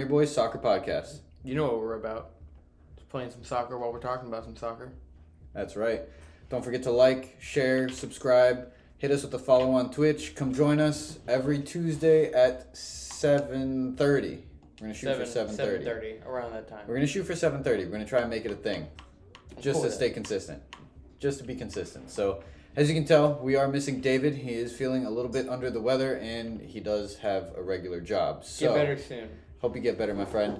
Your boys soccer podcast. You know what we're about. Just playing some soccer while we're talking about some soccer. That's right. Don't forget to like, share, subscribe. Hit us with a follow on Twitch. Come join us every Tuesday at 7:30. We're gonna shoot for 7:30. 7:30, around that time. We're gonna shoot for 7:30. We're gonna try and make it a thing, just Cool to with stay it. consistent, just to be consistent. So, as you can tell, we are missing David. He is feeling a little bit under the weather, and he does have a regular job. So, Get better soon. hope you get better, my friend.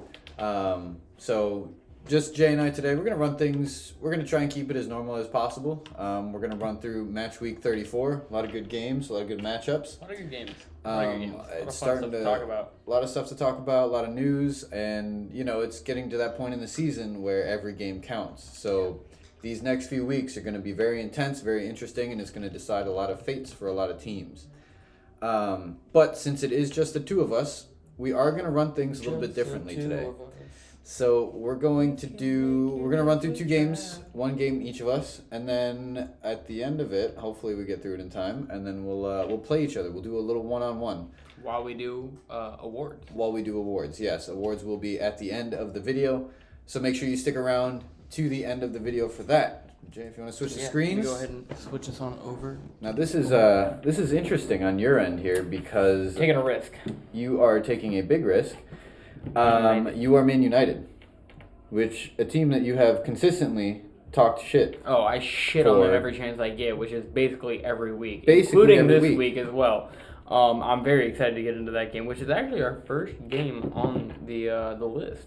So just Jay and I today, we're going to run things, we're going to try and keep it as normal as possible. We're going to run through Matchweek 34, a lot of good games, a lot of good matchups. A lot of good games. A lot of good games. A lot of It's fun starting stuff to talk about. A lot of stuff to talk about, a lot of news, and, it's getting to that point in the season where every game counts. So these next few weeks are going to be very intense, very interesting, and it's going to decide a lot of fates for a lot of teams. But since it is just the two of us, we are going to run things a little bit differently today. So we're going to run through two games, one game each of us, and then at the end of it, hopefully we get through it in time, and then we'll play each other. We'll do a little one-on-one. While we do awards. While we do awards, yes. Awards will be at the end of the video, so make sure you stick around to the end of the video for that. Jay, if you want to switch the screens. Go ahead and switch us on over. Now this is interesting on your end here because Taking a risk. you are taking a big risk. You are Man United, which a team that you have consistently talked shit. Oh, I shit on them For- every chance I get, which is basically every week. Basically including every this week. week as well. I'm very excited to get into that game, which is actually our first game on the list.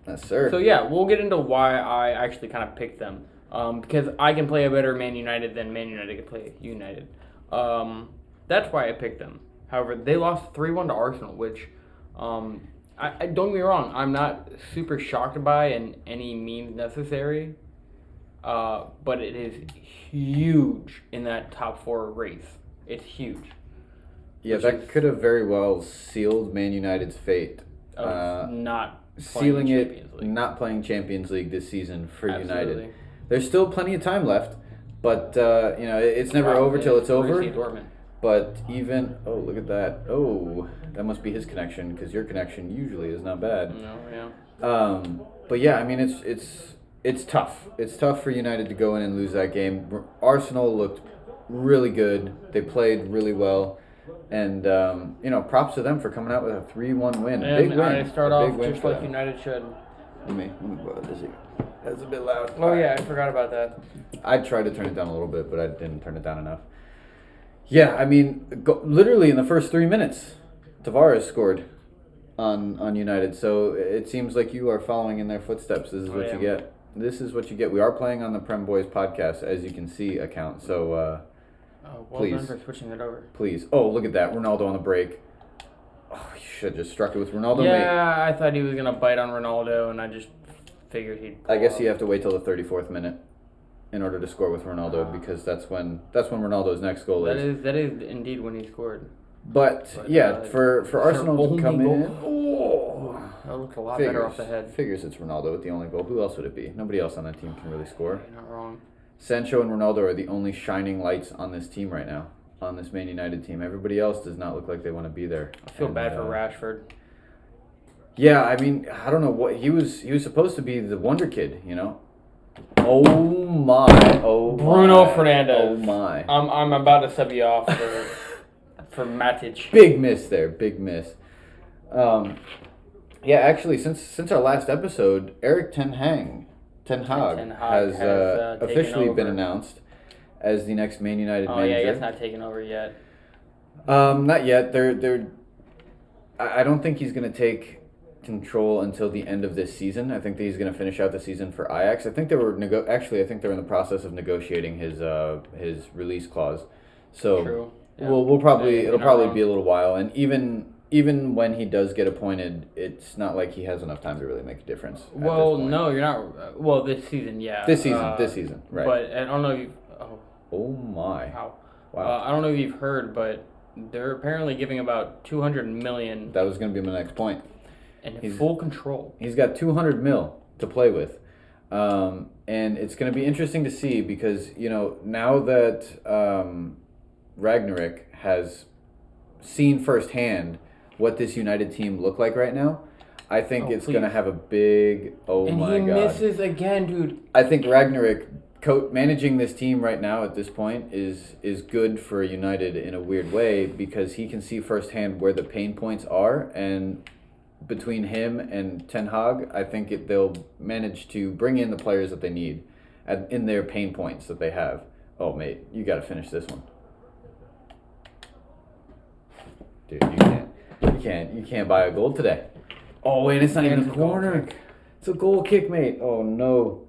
Yes, sir. So yeah, we'll get into why I actually kind of picked them. Because I can play a better Man United than Man United can play United. That's why I picked them. However, they lost 3-1 to Arsenal, which I don't get me wrong, I'm not super shocked by in any means necessary. But it is huge in that top 4 race. It's huge. Yeah, which that is- could have very well sealed Man United's fate. Of not Sealing playing it, Champions League. not playing Champions League this season for Absolutely. United. There's still plenty of time left, but it's never over till it's over. Borussia Dortmund. But look at that. Oh, that must be his connection because your connection usually is not bad. No, yeah. But yeah, I mean it's tough. It's tough for United to go in and lose that game. Arsenal looked really good. They played really well, and props to them for coming out with a 3-1 win. And Big win. I start A big off win just for like them. United should. Let me borrow this here. That's a bit loud. Oh yeah, I forgot about that. I tried to turn it down a little bit, but I didn't turn it down enough. Yeah, I mean, literally in the first 3 minutes, Tavares scored on United. So it seems like you are following in their footsteps. This is what you get. This is what you get. We are playing on the Prem Boys podcast, as you can see, account. So Well please. done for switching it over. please. Oh, look at that. Ronaldo on the break. Oh, you should have just struck it with Ronaldo, mate. Yeah, I thought he was gonna bite on Ronaldo, and I just figured he'd. I guess you have to wait till the 34th minute in order to score with Ronaldo because that's when Ronaldo's next goal is. That is indeed when he scored. But yeah, for Arsenal to come in, That looked a lot better off the head. Figures it's Ronaldo with the only goal. Who else would it be? Nobody else on that team can really score. You're not wrong. Sancho and Ronaldo are the only shining lights on this team right now, on this Man United team. Everybody else does not look like they want to be there. I feel bad for Rashford. Yeah, I mean, I don't know what he was supposed to be the wonder kid, Oh my! Oh Bruno my, Fernandes. Oh my! I'm about to sub you off for Matic. Big miss there. Big miss. Yeah, actually, since our last episode, Eric Ten Hag has taken officially been over. announced as the next Man United Oh manager. yeah, he's not taken over yet. Not yet. I don't think he's going to take control until the end of this season. I think that he's going to finish out the season for Ajax. I think they were I think they're in the process of negotiating his release clause. So True. Yeah. we'll probably Yeah, it'll you're not probably wrong. be a little while, and even when he does get appointed, it's not like he has enough time to really make a difference. at Well, this point. no, you're not. Well, this season, yeah. This season, right? But I don't know if you've. Oh my! Wow. Wow. I don't know if you've heard, but they're apparently giving about 200 million That was going to be my next point. in full control. He's got 200 mil to play with. And it's going to be interesting to see because, now that Ragnarok has seen firsthand what this United team look like right now, I think it's going to Please. have a big, And my he God. misses again, dude. I think Ragnarok managing this team right now at this point is good for United in a weird way because he can see firsthand where the pain points are, and between him and Ten Hag, I think they'll manage to bring in the players that they need in their pain points that they have. Oh, mate, you got to finish this one. Dude, you can't buy a goal today. Oh, wait, it's not even a corner. It's a goal kick, mate. Oh, no.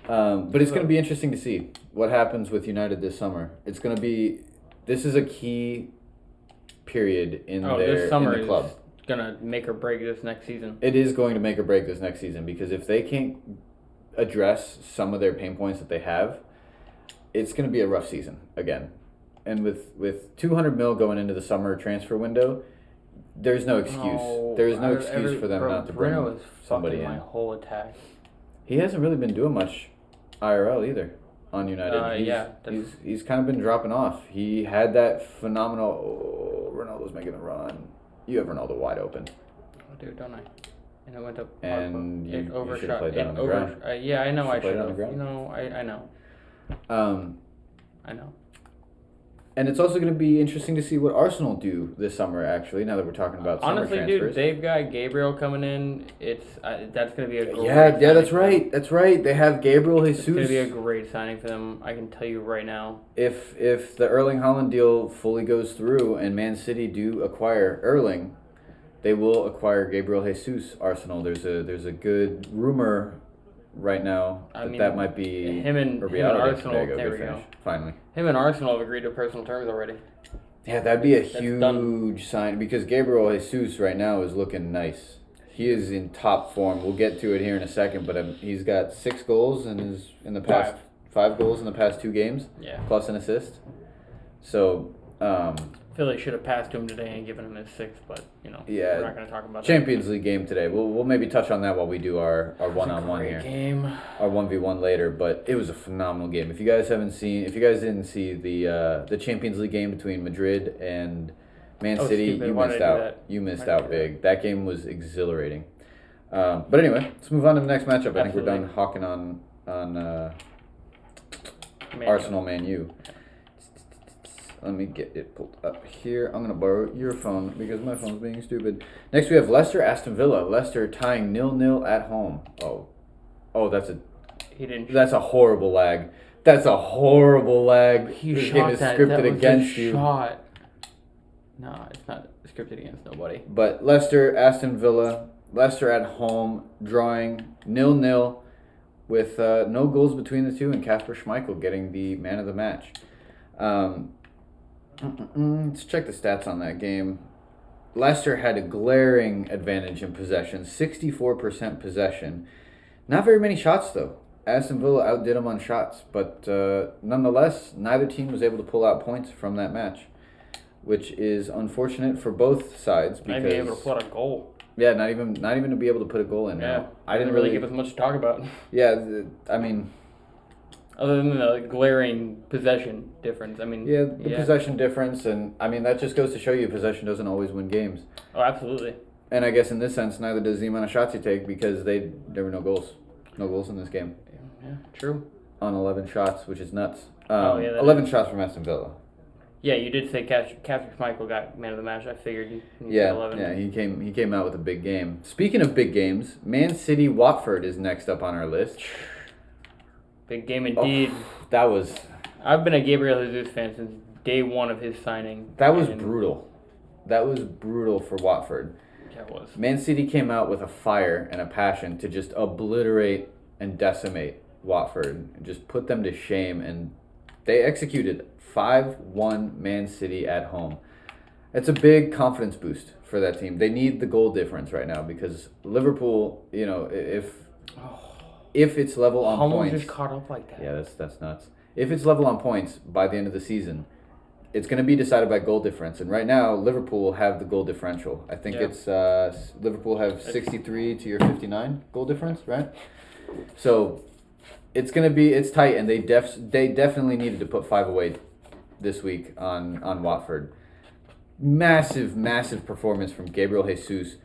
But it's going to be interesting to see what happens with United this summer. This is a key period in This summer in the club. is gonna make or break this next season. It is going to make or break this next season because if they can't address some of their pain points that they have, it's going to be a rough season again. And with 200 mil going into the summer transfer window, there's no excuse. There's no excuse for them not to bring Bruno is somebody fucking in. my whole attack. He hasn't really been doing much IRL either on United. He's kind of been dropping off. He had that phenomenal. Oh, Ronaldo's making a run. You have Ronaldo wide open. Oh, dude, don't I? And it went up. And you should have overshot. played that on the ground. Yeah, I know. I should on the have. ground. You know, I know. I know. And it's also going to be interesting to see what Arsenal do this summer. Actually, now that we're talking about summer Honestly, transfers. dude, they've got Gabriel coming in. It's that's going to be a great that's right. That's right. They have Gabriel Jesus. It's going to be a great signing for them. I can tell you right now. If the Erling Haaland deal fully goes through and Man City do acquire Erling, they will acquire Gabriel Jesus. Arsenal. There's a good rumor right now that might be him and Arsenal. There we go. Finally. Him and Arsenal have agreed to personal terms already. Yeah, that'd be a huge sign because Gabriel Jesus right now is looking nice. He is in top form. We'll get to it here in a second, but he's got 6 goals in the past 5 goals in the past 2 games. Yeah. Plus an assist. So, Philly should have passed to him today and given him his 6th, but yeah, we're not going to talk about Champions League game today. We'll maybe touch on that while we do our one-on-one here. Game. Our 1v1 later, but it was a phenomenal game. If you guys didn't see the Champions League game between Madrid and Man City, stupid. you Why missed did I do out. that? You missed out big. That game was exhilarating. But anyway, let's move on to the next matchup. I think we're done hawking on Arsenal Man U. Let me get it pulled up here. I'm going to borrow your phone because my phone's being stupid. Next, we have Leicester, Aston Villa. Leicester tying 0-0 at home. Oh, that's a horrible lag. That's a horrible lag. This game is scripted against you. No, it's not scripted against nobody. But Leicester, Aston Villa. Leicester at home, drawing 0-0 with no goals between the two, and Kasper Schmeichel getting the man of the match. Let's check the stats on that game. Leicester had a glaring advantage in possession, 64% possession. Not very many shots, though. Aston Villa outdid them on shots, but nonetheless, neither team was able to pull out points from that match, which is unfortunate for both sides. Because, not even able to put a goal. Yeah, not even to be able to put a goal in. Yeah, no. I didn't really give us much to talk about. Yeah, I mean, other than the glaring possession difference. I mean, the possession difference, and I mean that just goes to show you possession doesn't always win games. Oh, absolutely. And I guess in this sense, neither does the amount of shots you take because there were no goals in this game. Yeah, true. On 11 shots, which is nuts. 11 shots from Aston Villa. Yeah, you did say Kasper Schmeichel got man of the match. I figured you said 11. Yeah, he came out with a big game. Speaking of big games, Man City Watford is next up on our list. Big game indeed. That was... I've been a Gabriel Jesus fan since day one of his signing. That was brutal. That was brutal for Watford. Yeah, it was. Man City came out with a fire and a passion to just obliterate and decimate Watford and just put them to shame, and they executed 5-1 Man City at home. It's a big confidence boost for that team. They need the goal difference right now because Liverpool, if it's level on points... just caught up like that. Yeah, that's nuts. If it's level on points by the end of the season, it's going to be decided by goal difference. And right now, Liverpool have the goal differential. I think it's Liverpool have 63 to your 59 goal difference, right? So it's tight, and they definitely needed to put 5 away this week on Watford. massive performance from Gabriel Jesus,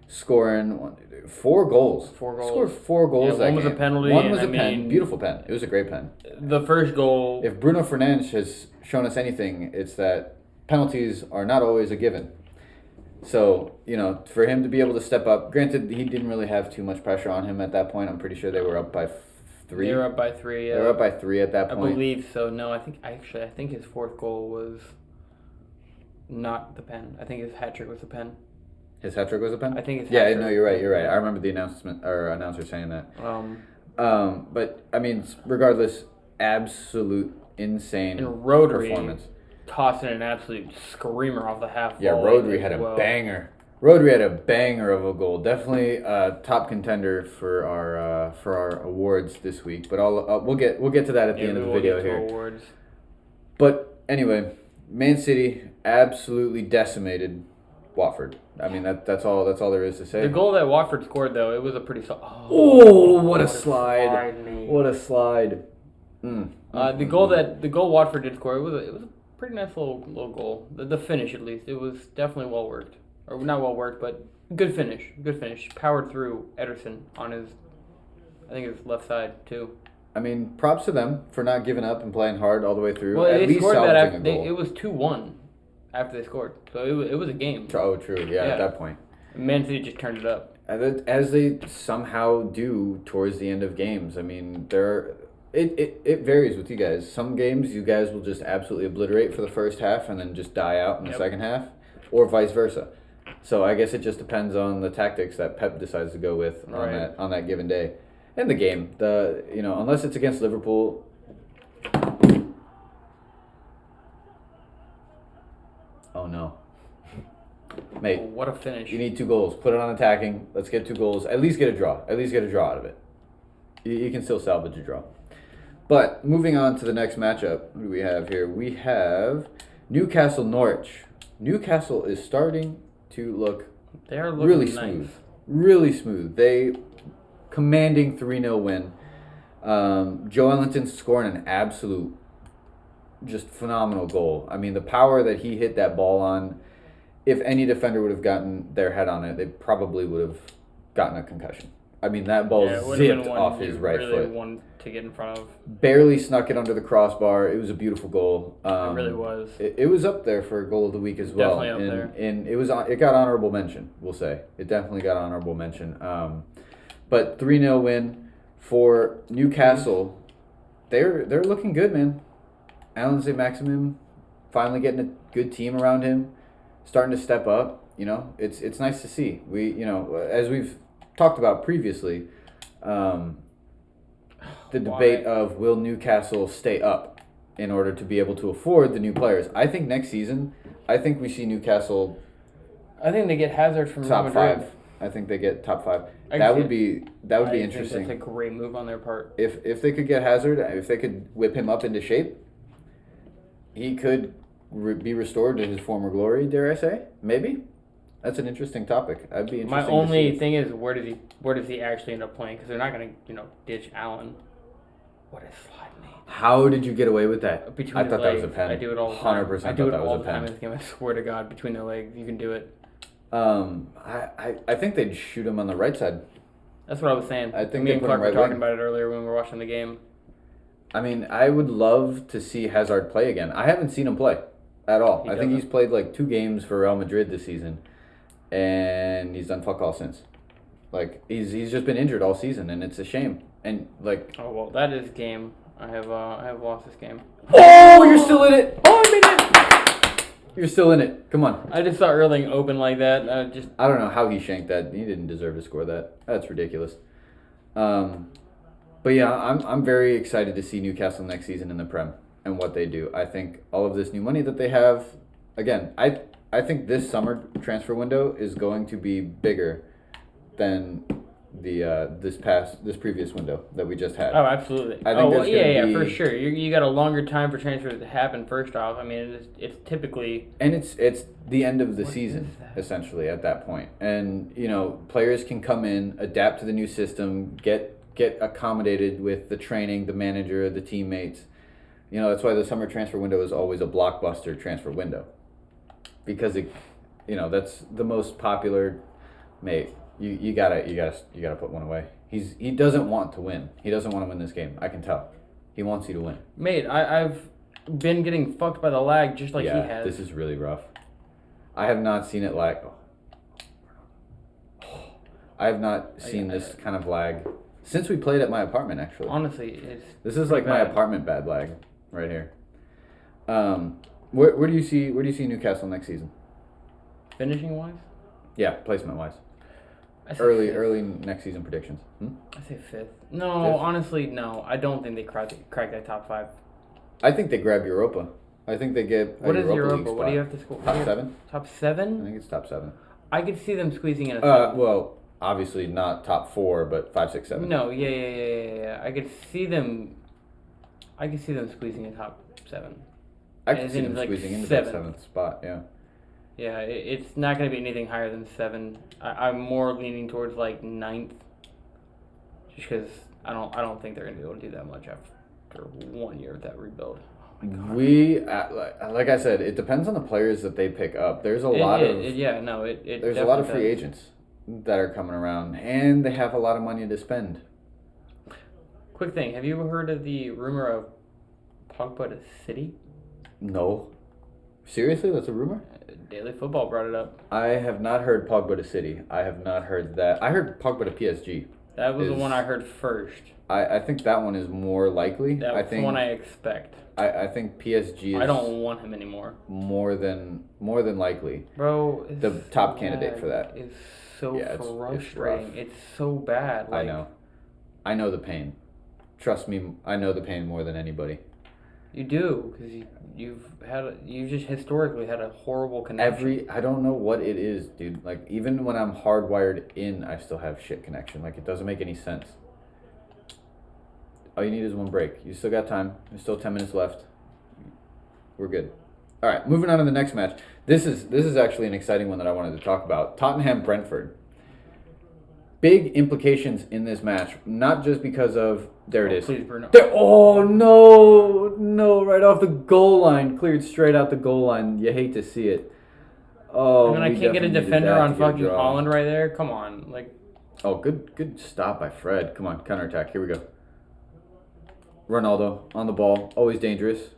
scoring 4 goals. 4 goals. Scored 4 goals that one was game. a penalty. One was a I pen. mean, Beautiful pen. It was a great pen. The first goal. If Bruno Fernandes has shown us anything, it's that penalties are not always a given. So, for him to be able to step up, granted, he didn't really have too much pressure on him at that point. I'm pretty sure they were up by 3. They were up by 3. They were up by 3 at that point. I believe so. No, I think his 4th goal was not the pen. I think his hat trick was the pen. His hat trick was a pen? I think his Yeah, hat-trick. no, you're right. I remember the announcer saying that. But I mean, regardless, absolute insane And Rodri performance. tossing an absolute screamer off the half. Yeah, wall Rodri as had a well. banger. Rodri had a banger of a goal. Definitely a top contender for our awards this week. But we'll get to that at the end of the video here. Awards. But anyway, Man City absolutely decimated Watford. I mean that's all there is to say. The goal that Watford scored, though, it was a pretty. What a slide! What a slide! The goal Watford did score, it was a pretty nice little goal. The finish, at least, it was definitely well worked, or not well worked, but good finish. Good finish. Powered through Ederson on his left side too. I mean, props to them for not giving up and playing hard all the way through. Well, At they least scored that salvaging after a goal. it was 2-1 after they scored, so it was a game. Oh, true. Yeah, at that point. Man City just turned it up. As they somehow do towards the end of games. I mean, it varies with you guys. Some games you guys will just absolutely obliterate for the first half and then just die out in the second half, or vice versa. So I guess it just depends on the tactics that Pep decides to go with on that given day. In the game, unless it's against Liverpool. Oh no. Mate, What a finish. you need 2 goals. Put it on attacking. Let's get 2 goals. At least get a draw. At least get a draw out of it. You can still salvage a draw. But moving on to the next matchup, what do we have here? We have Newcastle-Norwich. Newcastle is starting to look They're looking really nice. smooth. Really smooth. They commanding 3-0 win. Joe Ellington scoring an absolute just phenomenal goal. I mean, the power that he hit that ball on, if any defender would have gotten their head on it, they probably would have gotten a concussion. I mean, that ball zipped off his right foot. One to get in front of. Barely snuck it under the crossbar. It was a beautiful goal. It really was. It was up there for goal of the week as well. Definitely up there. And it got honorable mention, we'll say. It definitely got honorable mention. But 3-0 win for Newcastle. They're looking good, man. Alan Saint-Maximin finally getting a good team around him, starting to step up. It's nice to see. We, as we've talked about previously, the debate of will Newcastle stay up in order to be able to afford the new players. I think next season, we see Newcastle I think they get Hazard from top Real Madrid. 5. I think they get top 5. I That think- would be I think interesting. That's a great move on their part. If they could get Hazard, if they could whip him up into shape, he could be restored to his former glory, dare I say? Maybe. That's an interesting topic. I'd be interested. My only thing is where does he actually end up playing? Because they're not going to ditch Allen. What a slide, mate. How did you get away with that? Between I his thall that was a legs. pen. I do it all the time. 100% I do thought it that all was the a time in pen. this game. I swear to God, between their legs, you can do it. I think they'd shoot him on the right side. That's what I was saying. I think Me they and put Clark him were right talking wing. about it earlier when we were watching the game. I mean, I would love to see Hazard play again. I haven't seen him play at all. He I think doesn't. he's played like 2 games for Real Madrid this season, and he's done fuck all since. Like he's just been injured all season, and it's a shame. And like, Oh well, that is game. I have lost this game. oh, you're still in it. Oh, I made it. You're still in it. Come on. I just saw Erling open like that. I don't know how he shanked that. He didn't deserve to score that. That's ridiculous. But yeah, I'm very excited to see Newcastle next season in the Prem and what they do. I think all of this new money that they have, again, I think this summer transfer window is going to be bigger than this previous window that we just had. Oh, absolutely. I think there's gonna yeah, be- for sure. You got a longer time for transfers to happen. First off, I mean, it's typically And it's the end of the What season, is that? essentially, at that point. And, players can come in, adapt to the new system, get accommodated with the training, the manager, the teammates. That's why the summer transfer window is always a blockbuster transfer window. because that's the most popular. Mate, you gotta put one away. He doesn't want to win. He doesn't want to win this game. I can tell. He wants you to win. Mate, I've been getting fucked by the lag just like he has. This is really rough. I have not seen it lag. I have not seen this kind of lag since we played at my apartment. Actually, honestly, this is like my apartment bad lag right here. Where do you see Newcastle next season? Finishing wise? Yeah, placement wise. Early next season predictions. I say fifth. No, Fifth? Honestly, no. I don't think they crack that top 5. I think they grab Europa. I think they get. What is Europa? What do you have to score? Top 7. Top 7? I think it's top 7. I could see them squeezing in a 7. Well, obviously not top 4, but 5, 6, 7. No, yeah. I could see them squeezing in top 7. I could see them squeezing into that 7th spot. Yeah. Yeah, it's not going to be anything higher than 7. I'm more leaning towards like 9th, just because I don't think they're going to be able to do that much after 1 year of that rebuild. Oh my God. We like I said, it depends on the players that they pick up. There's a lot of free agents that are coming around, and they have a lot of money to spend. Quick thing, have you ever heard of the rumor of Pogba to City? No. Seriously, that's a rumor? Daily Football brought it up. I have not heard Pogba to City. I have not heard that. I heard Pogba to PSG. That was the one I heard first. I think that one is more likely. That's the one I expect. I think PSG is. I don't want him anymore. More than likely. Bro, the top candidate for that. Is so frustrating. It's so bad. I know. I know the pain. Trust me, I know the pain more than anybody. You do, because you've just historically had a horrible connection. I don't know what it is, dude. Like, even when I'm hardwired in, I still have shit connection. Like, it doesn't make any sense. All you need is one break. You still got time. There's still 10 minutes left. We're good. All right, moving on to the next match. This is actually an exciting one that I wanted to talk about. Tottenham-Brentford. Big implications in this match, not just because of it is. Please, Bruno. No, right off the goal line, cleared straight out the goal line. You hate to see it. Oh, and then I can't get a defender on fucking Holland right there. Come on, like. Oh, good stop by Fred. Come on, counterattack. Here we go. Ronaldo on the ball, always dangerous.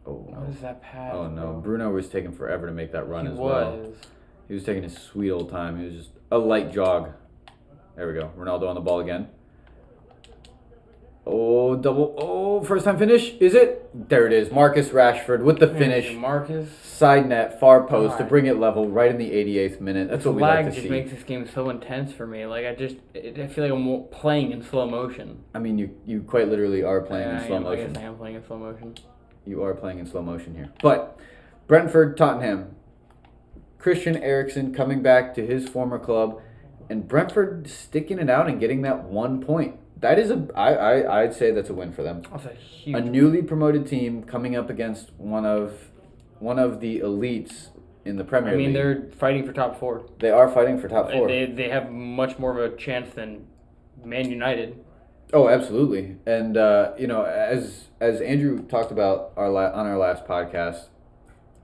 Oh no. What is that pass? Oh no, bro? Bruno was taking forever to make that run well. He was taking his sweet old time. He was just a light jog. There we go. Ronaldo on the ball again. Oh, double. Oh, first time finish. Is it? There it is. Marcus Rashford with the finish. Marcus. Side net, far post to bring it level right in the 88th minute. That's what we like to see. Lag just makes this game so intense for me. Like, I feel like I'm playing in slow motion. I mean, you quite literally are playing in slow motion. I guess I am playing in slow motion. You are playing in slow motion here. But Brentford, Tottenham. Christian Eriksen coming back to his former club. And Brentford sticking it out and getting that 1 point. That is I'd say that's a win for them. That's a huge. A newly promoted team coming up against one of the elites in the Premier League. I mean, they're fighting for top 4. They are fighting for top 4. They have much more of a chance than Man United. Oh, absolutely. And as Andrew talked about on our last podcast,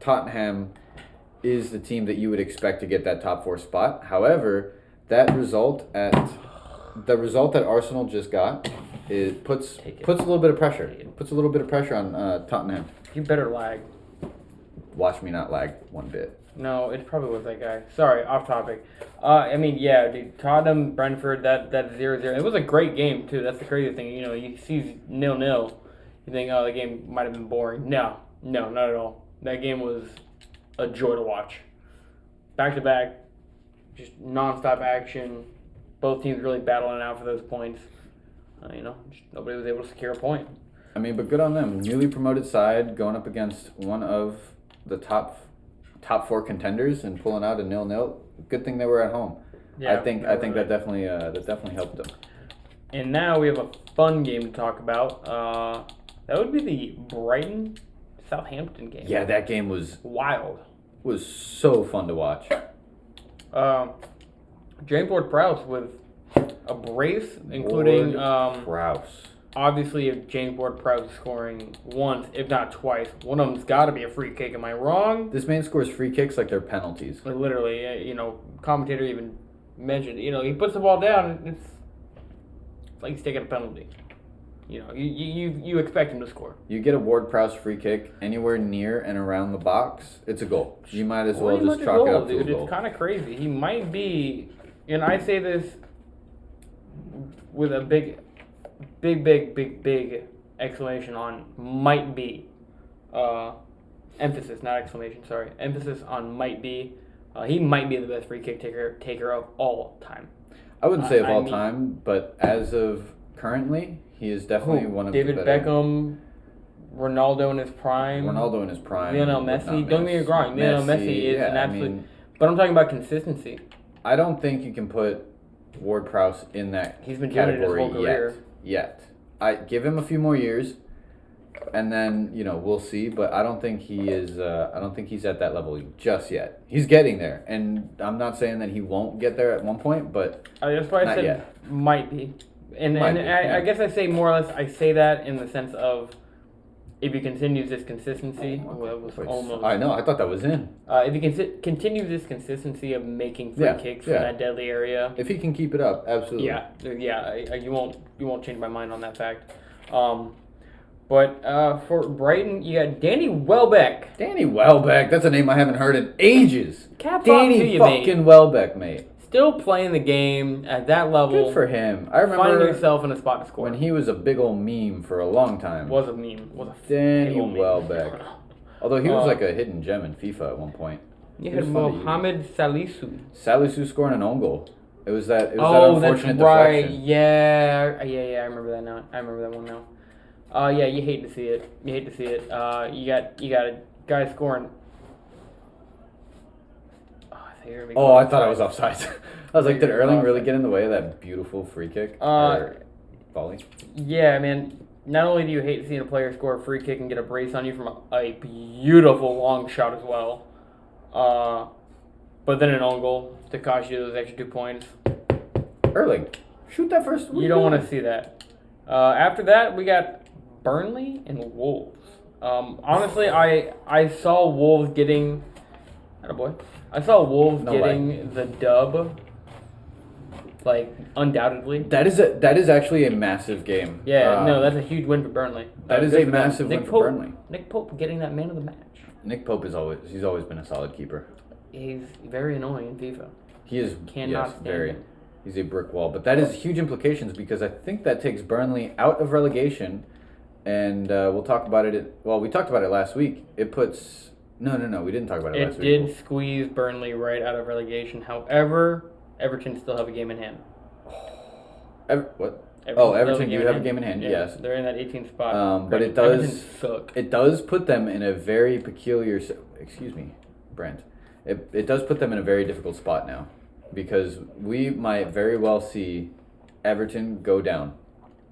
Tottenham is the team that you would expect to get that top 4 spot. However, the result that Arsenal just got puts a little bit of pressure. Puts a little bit of pressure on Tottenham. You better lag. Watch me not lag one bit. No, it probably was that guy. Sorry, off topic. I mean, yeah, dude, Tottenham, Brentford, that 0-0. It was a great game too. That's the crazy thing. You see 0-0, you think, oh, the game might have been boring. No, not at all. That game was a joy to watch. Back to back. Just non-stop action. Both teams really battling out for those points. Nobody was able to secure a point. I mean, but good on them. Newly promoted side going up against one of the top 4 contenders and pulling out a 0-0. Good thing they were at home. Yeah, I think that definitely helped them. And now we have a fun game to talk about. That would be the Brighton Southampton game. Yeah, that game was wild. Was so fun to watch. James Ward-Prowse with a brace, including Prowse. obviously, if James Ward-Prowse is scoring once, if not twice, one of them's got to be a free kick. Am I wrong? This man scores free kicks like they're penalties. Like, literally, commentator even mentioned, he puts the ball down, and it's like he's taking a penalty. You expect him to score. You get a Ward-Prowse free kick anywhere near and around the box, it's a goal. You might as well just chalk it up to a goal. It's kind of crazy. He might be, and I say this with a big exclamation on might be. Emphasis, not exclamation, sorry. Emphasis on might be. He might be the best free kick taker of all time. I wouldn't say of all time, but as of currently, he is definitely one of David the better. Beckham, Ronaldo in his prime. Lionel Messi. Don't get me wrong. Lionel Messi is an absolute. But I'm talking about consistency. I don't think you can put Ward-Prowse in that He's been doing it his whole career. Yet. I give him a few more years, and then we'll see. But I don't think he is. I don't think he's at that level just yet. He's getting there, and I'm not saying that he won't get there at one point, but that's why I said yet. Might be. I guess I say more or less. I say that in the sense of if he continues this consistency. I know. I thought that was in. If he continues this consistency of making free kicks in that deadly area. If he can keep it up, absolutely. Yeah. You won't change my mind on that fact. But for Brighton, you got Danny Welbeck. Danny Welbeck. That's a name I haven't heard in ages. Danny fucking Welbeck, mate. Still playing the game at that level. Good for him. I remember finding himself in a spot to score. When he was a big old meme for a long time. Was a meme. Danny Welbeck. Although he was like a hidden gem in FIFA at one point. You had Mohamed Salisu. Salisu scoring an own goal. It was that unfortunate deflection. Yeah, I remember that now. I remember that one now. You hate to see it. You got a guy scoring. I thought I was offside. I was like, did Erling really get in the way of that beautiful free kick or volley? Yeah, man. Not only do you hate seeing a player score a free kick and get a brace on you from a beautiful long shot as well, but then an own goal to cost you those extra 2 points. Erling, shoot that first. You don't want to see that. After that, we got Burnley and Wolves. Honestly, I saw Wolves getting. I saw Wolves getting the dub, like undoubtedly. That is actually a massive game. Yeah, that's a huge win for Burnley. That is a massive win for Burnley. Nick Pope getting that man of the match. Nick Pope he's always been a solid keeper. He's very annoying in FIFA. He is very. Him. He's a brick wall, but that is huge implications because I think that takes Burnley out of relegation, and we'll talk about it. We talked about it last week. It puts. No, we didn't talk about it last week. It did squeeze Burnley right out of relegation. However, Everton still have a game in hand. What? Everton do have a game in hand. Yeah, yes, they're in that 18th spot. But it does suck. It does put them in a very peculiar. Excuse me, Brent. It does put them in a very difficult spot now, because we might very well see Everton go down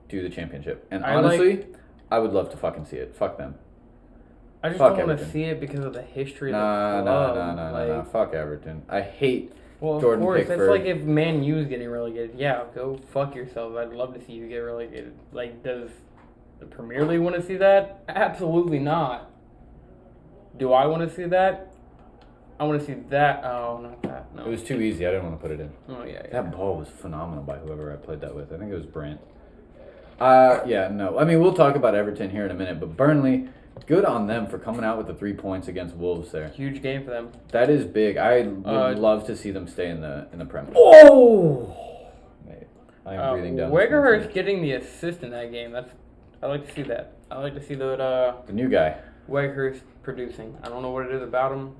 to the championship. And honestly, I would love to fucking see it. Fuck them. I just don't want to see it because of the history of the club. No. Fuck Everton. I hate Jordan Pickford. That's like if Man U's getting relegated. Yeah, go fuck yourself. I'd love to see you get relegated. Like, does the Premier League want to see that? Absolutely not. Do I want to see that? I want to see that. Oh, not that. No. It was too easy. I didn't want to put it in. Oh, yeah. That ball was phenomenal by whoever I played that with. I think it was Brant. No. I mean, we'll talk about Everton here in a minute, but Burnley... Good on them for coming out with the 3 points against Wolves there. Huge game for them. That is big. I would love to see them stay in the Premier. Oh! Mate, I am breathing down. Weghorst getting the assist in that game. I like to see that. I like to see that. The new guy. Weghorst producing. I don't know what it is about him.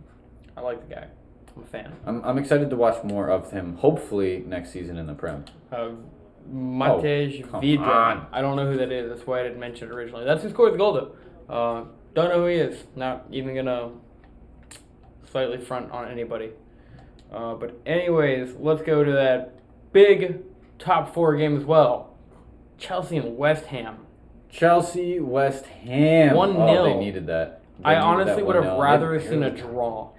I like the guy. I'm a fan. I'm excited to watch more of him. Hopefully next season in the Prem. Matej Vidra. I don't know who that is. That's why I didn't mention it originally. That's who scored the goal though. Don't know who he is. Not even gonna slightly front on anybody. But anyways, let's go to that big top 4 game as well. Chelsea and West Ham. 1-0. Oh, they needed that. I honestly would have rather seen a draw.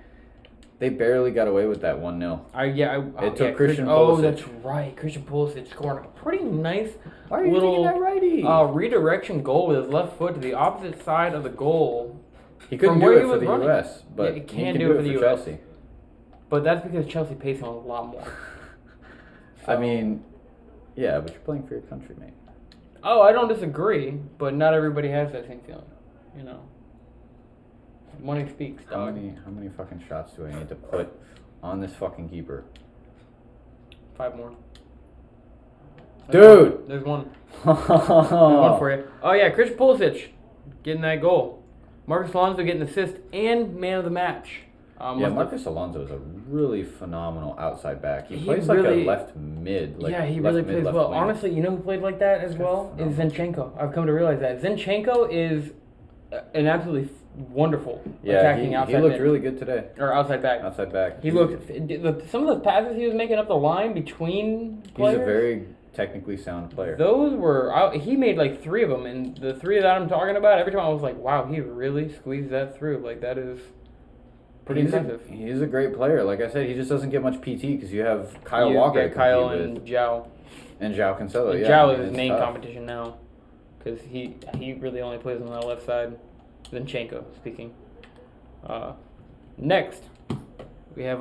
They barely got away with that 1-0. It took Christian Oh, Pulisic. that's right. Christian Pulisic scoring a pretty nice Why are you little taking that righty? redirection goal with his left foot to the opposite side of the goal. He couldn't from do where it he for was the running. U.S., but Yeah, he he can can do do it it for for the US. Chelsea. But that's because Chelsea pays him a lot more. I mean, yeah, but you're playing for your country, mate. Oh, I don't disagree, but not everybody has that same feeling. You know. Money speaks, How dog. many fucking shots do I need to put on this fucking keeper? 5 more. Dude! There's one. There's one for you. Oh, yeah, Christian Pulisic getting that goal. Marcus Alonso getting assist and man of the match. Yeah, Marcus Alonso is a really phenomenal outside back. He plays really- like a left mid. Like yeah, he left really mid, plays left well. wing. Honestly, you know who played like that as well? Is Zinchenko. I've come to realize that. Zinchenko is an absolutely wonderful attacking outside he looked mid. really good today. Or outside back. Outside back. He looked... Some of the passes he was making up the line between players... He's a very technically sound player. Those were... he made like 3 of them, and the 3 that I'm talking about, every time I was like, wow, he really squeezed that through. Like, that is pretty impressive. He's a great player. Like I said, he just doesn't get much PT because you have Kyle Walker to Kyle compete and with. Zhao. And Zhao Cancelo, And yeah. Zhao I is mean, his it's main tough. competition now, because he really only plays on the left side. Zinchenko speaking. Next, we have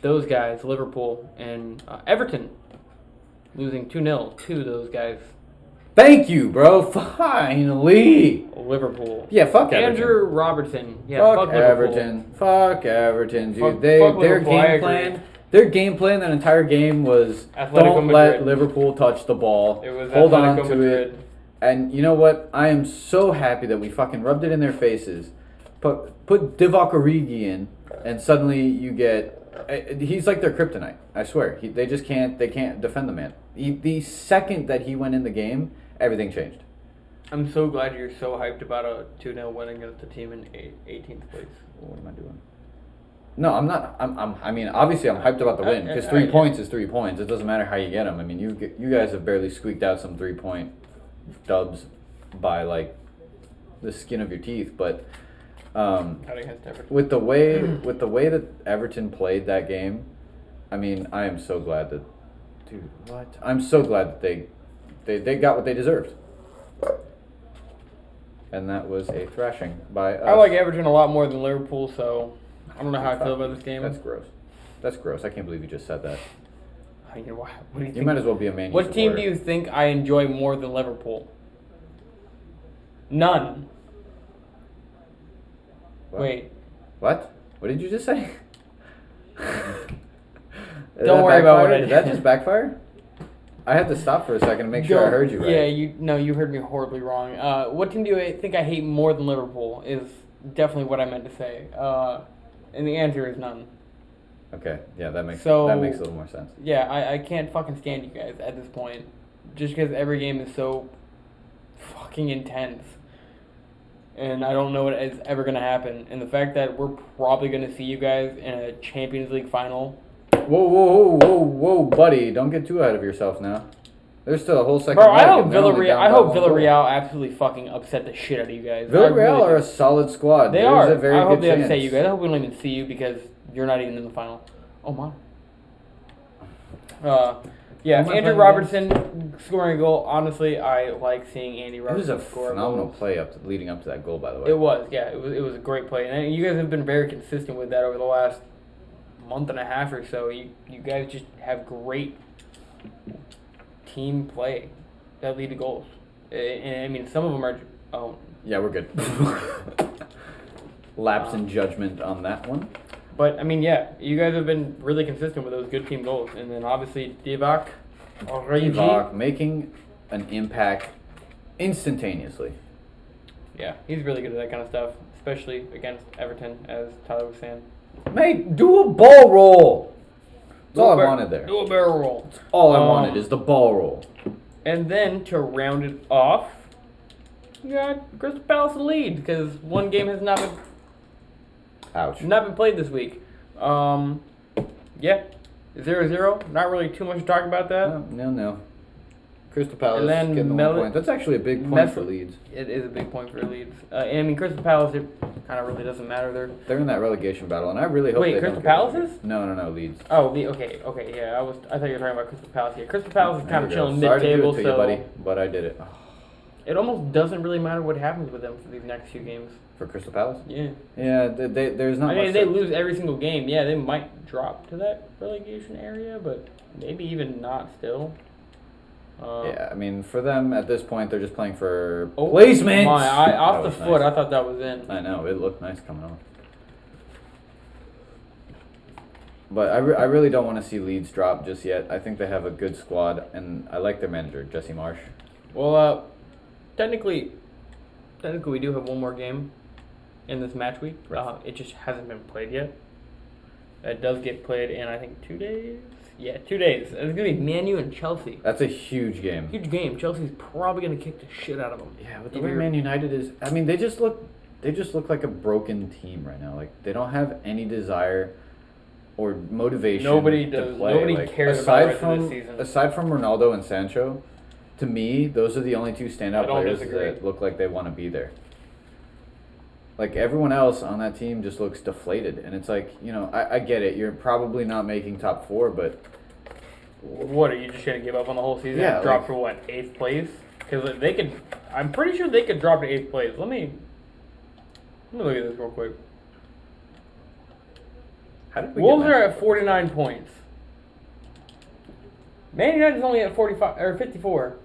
those guys, Liverpool and Everton, losing 2-0 to those guys. Thank you, bro. Finally. Liverpool. Yeah, fuck Everton. Andrew Robertson. Yeah, Fuck Liverpool. Everton. Fuck Everton, dude. Fuck Their Liverpool, I game agree. plan. Their game plan that entire game was Atletico don't let Madrid. Liverpool touch the ball. It was Hold on Atletico to Madrid. it. And you know what? I am so happy that we fucking rubbed it in their faces. Put Divock Origi in, and suddenly you get. He's like their kryptonite. I swear. They just can't. They can't defend the man. The second that he went in the game, everything changed. I'm so glad you're so hyped about a 2-0 win against the team in 18th place. What am I doing? No, I'm not. I mean, obviously, I'm hyped about the win because 3 yeah. points is 3 points. It doesn't matter how you get them. I mean, you guys have barely squeaked out some 3-point dubs by like the skin of your teeth. But Not against Everton. with the way that Everton played that game, I mean, I am so glad that, dude. What? I'm so glad that they got what they deserved. And that was a thrashing by us. I like Everton a lot more than Liverpool, so I don't know how I feel about this game. That's gross. That's gross. I can't believe you just said that. What do you You think? might as well be a Man U What team supporter. do you think I enjoy more than Liverpool? None. What? Wait. What? What did you just say? Don't worry about what I Did did. that just backfire? I had to stop for a second to make sure I heard you right. Yeah, you heard me horribly wrong. What team do I think I hate more than Liverpool is definitely what I meant to say. And the answer is none. Okay. Yeah, that makes So- a little more sense. Yeah, I can't fucking stand you guys at this point. Just because every game is so fucking intense. And I don't know what is ever going to happen. And the fact that we're probably going to see you guys in a Champions League final. Whoa, buddy! Don't get too ahead of yourself now. There's still a whole second. Bro, I leg, hope and they're only down by one goal. Villarreal absolutely fucking upset the shit out of you guys. Villarreal I really are a do. solid squad. They There's are. A very I hope good they chance. upset you guys. I hope we don't even see you because you're not even in the final. Oh my. Yeah, Who am I Andrew playing Robertson scoring a goal. Honestly, I like seeing Andy It Robertson was a score phenomenal goals. play leading up to that goal, by the way. It was, yeah. It was a great play. And you guys have been very consistent with that over the last month and a half or so. You guys just have great team play that lead to goals. And I mean, some of them are. Oh, Yeah, we're good. Lapse in judgment on that one. but I mean, yeah, you guys have been really consistent with those good team goals. And then obviously Divock Origi. Divock making an impact instantaneously. Yeah, he's really good at that kind of stuff, especially against Everton, as Tyler was saying. Mate, do a ball roll. That's all I wanted there. Do a barrel roll. All I wanted is the ball roll. And then to round it off, you got Crystal Palace in lead because one game has not Ouch. been played this week. Yeah, 0-0. Not really too much to talk about that. No. Crystal Palace And then getting the 1 point. That's actually a big point for Leeds. It is a big point for Leeds. And I mean, Crystal Palace, it kind of really doesn't matter. They're in that relegation battle, and I really hope Wait, they Crystal don't get Palace relegated. is? No, Leeds. Oh, okay, yeah. I thought you were talking about Crystal Palace. Yeah, Crystal Palace is kind of There you go. chilling Sorry mid-table, to do it to so you, buddy, but I did it. Oh, it almost doesn't really matter what happens with them for these next few games. for Crystal Palace? Yeah. Yeah, there's not I mean, much. if they lose every single game, yeah, they might drop to that relegation area, but maybe even not still. Yeah, I mean, for them at this point, they're just playing for Oh placement. off the That was foot, nice. I thought that was in. I know, it looked nice coming off. But I really don't want to see Leeds drop just yet. I think they have a good squad, and I like their manager, Jesse Marsh. Well, technically, we do have one more game in this match week. It just hasn't been played yet. It does get played in, I think, 2 days. Yeah, 2 days. It's gonna be Man U and Chelsea. That's a huge game. Huge game. Chelsea's probably gonna kick the shit out of them. Yeah, but the way Man United is, I mean, they just look like a broken team right now. Like they don't have any desire or motivation. Nobody to does. play. Nobody Like, cares about the rest of this season. Aside from Ronaldo and Sancho, to me, those are the only two standout I don't players disagree. that look like they want to be there. Like everyone else on that team just looks deflated, and it's like, I get it. You're probably not making top 4, but What, are you just gonna give up on the whole season? Yeah, And drop like- for what, 8th place? Because they could. I'm pretty sure they could drop to 8th place. Let me look at this real quick. how did we Wolves get are that? at 49 points. Man United's only at 45 or 54.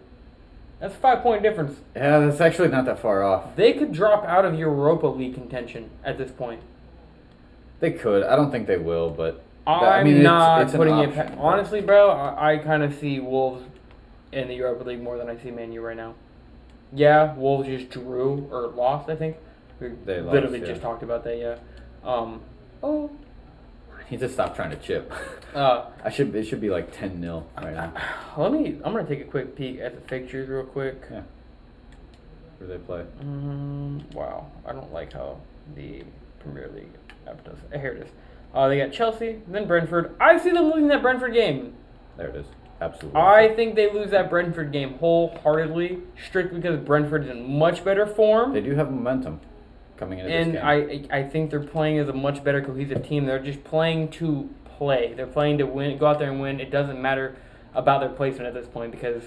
That's a 5-point difference. Yeah, that's actually not that far off. They could drop out of Europa League contention at this point. They could. I don't think they will, but I'm not it's an putting it. option. Honestly, bro, I kind of see Wolves in the Europa League more than I see Man U right now. Yeah, Wolves just drew or lost. I think we They lost, literally yeah. just talked about that. Yeah. I need to stop trying to chip. Uh, It should be like 10-0 right now. I'm gonna take a quick peek at the fixtures real quick. Yeah. Where they play. Wow, I don't like how the Premier League app does. Here it is. They got Chelsea, then Brentford. I see them losing that Brentford game. There it is. Absolutely. I think they lose that Brentford game wholeheartedly, strictly because Brentford is in much better form. They do have momentum coming into And this game. I think they're playing as a much better cohesive team. They're just playing to play. They're playing to win, go out there and win. It doesn't matter about their placement at this point because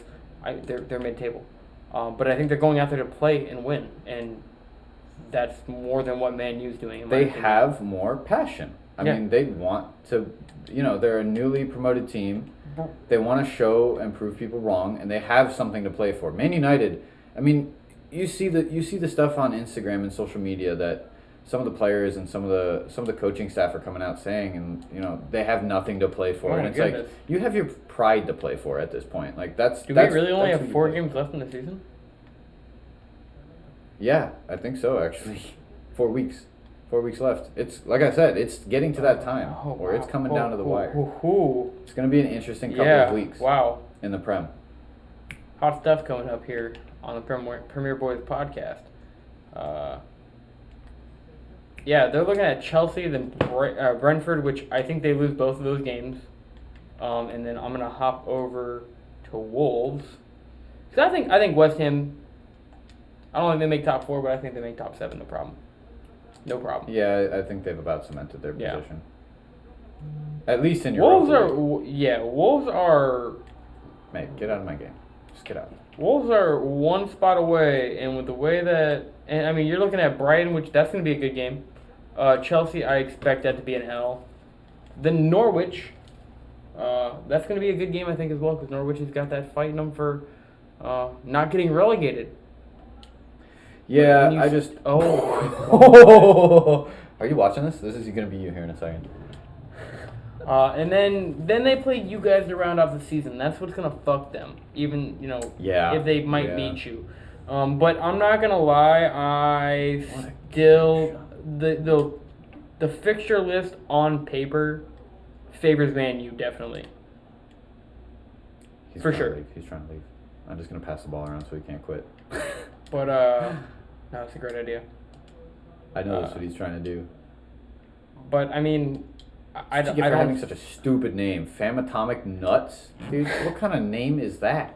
they're mid-table. But I think they're going out there to play and win, and that's more than what Man U's doing. In my They opinion. have more passion. I Yeah. mean, they want to, they're a newly promoted team. They want to show and prove people wrong, and they have something to play for. Man United, I mean, you see the stuff on Instagram and social media that some of the players and some of the coaching staff are coming out saying, and they have nothing to play for. Oh and my it's goodness. like you have your pride to play for at this point. Like that's. Do that's, we really only that's have who you 4 play games for. left in the season? Yeah, I think so. Actually, 4 weeks. 4 weeks left. It's like I said, it's getting to that time where it's coming down to the wire. It's going to be an interesting couple of weeks Wow. in the Prem. Hot stuff coming up here on the Premier Boys podcast. Yeah, they're looking at Chelsea, then Brentford, which I think they lose both of those games. And then I'm going to hop over to Wolves. Because I think West Ham, I don't think they make top 4, but I think they make top 7, no problem. No problem. Yeah, I think they've about cemented their Yeah. position. At least in your Wolves are Mate, get out of my game. Just get out. Wolves are 1 spot away, and with the way that, and I mean, you're looking at Brighton, which that's going to be a good game. Chelsea, I expect that to be an L. Then Norwich, that's going to be a good game, I think, as well, because Norwich has got that fight in them for not getting relegated. Yeah, When you I s- just. Oh. Are you watching this? This is going to be you here in a second. And then they play you guys to round off the season. That's what's gonna fuck them. Even Yeah, if they might yeah. beat you. But I'm not gonna lie. I What a still the fixture list on paper favors Man U definitely. He's For trying to sure. leave. He's trying to leave. I'm just going to pass the ball around so he can't quit. But no, it's a great idea. I know that's what he's trying to do. But I mean, I What'd you get for having don't. such a stupid name? Famatomic Nuts? Dude, what kind of name is that?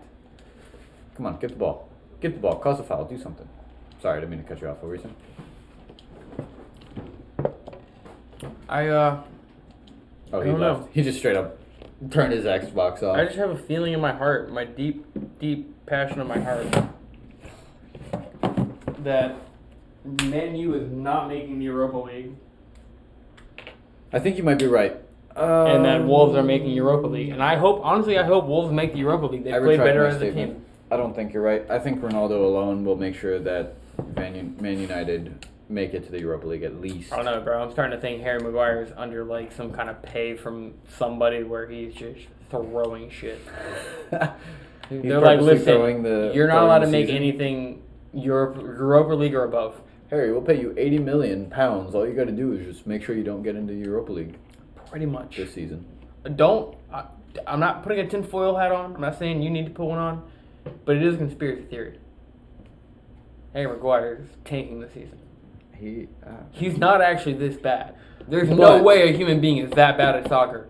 Come on, get the ball. Get the ball. Cause a foul. Do something. Sorry, I didn't mean to cut you off. What were you saying? Oh, he don't left. know. He just straight up turned his Xbox off. I just have a feeling in my heart, my deep, deep passion of my heart, that Man U is not making the Europa League. I think you might be right. And that Wolves are making Europa League. And I hope Wolves make the Europa League. They play better as a team. I don't think you're right. I think Ronaldo alone will make sure that Man United make it to the Europa League at least. I don't know, bro. I'm starting to think Harry Maguire is under like some kind of pay from somebody where he's just throwing shit. They're like, listen, you're not allowed to make anything Europa League or above. Harry, we'll pay you £80 million. All you got to do is just make sure you don't get into the Europa League. Pretty much. This season. I'm not putting a tinfoil hat on. I'm not saying you need to put one on. But it is a conspiracy theory. Harry Maguire is tanking the season. He's not actually this bad. There's no way a human being is that bad at soccer.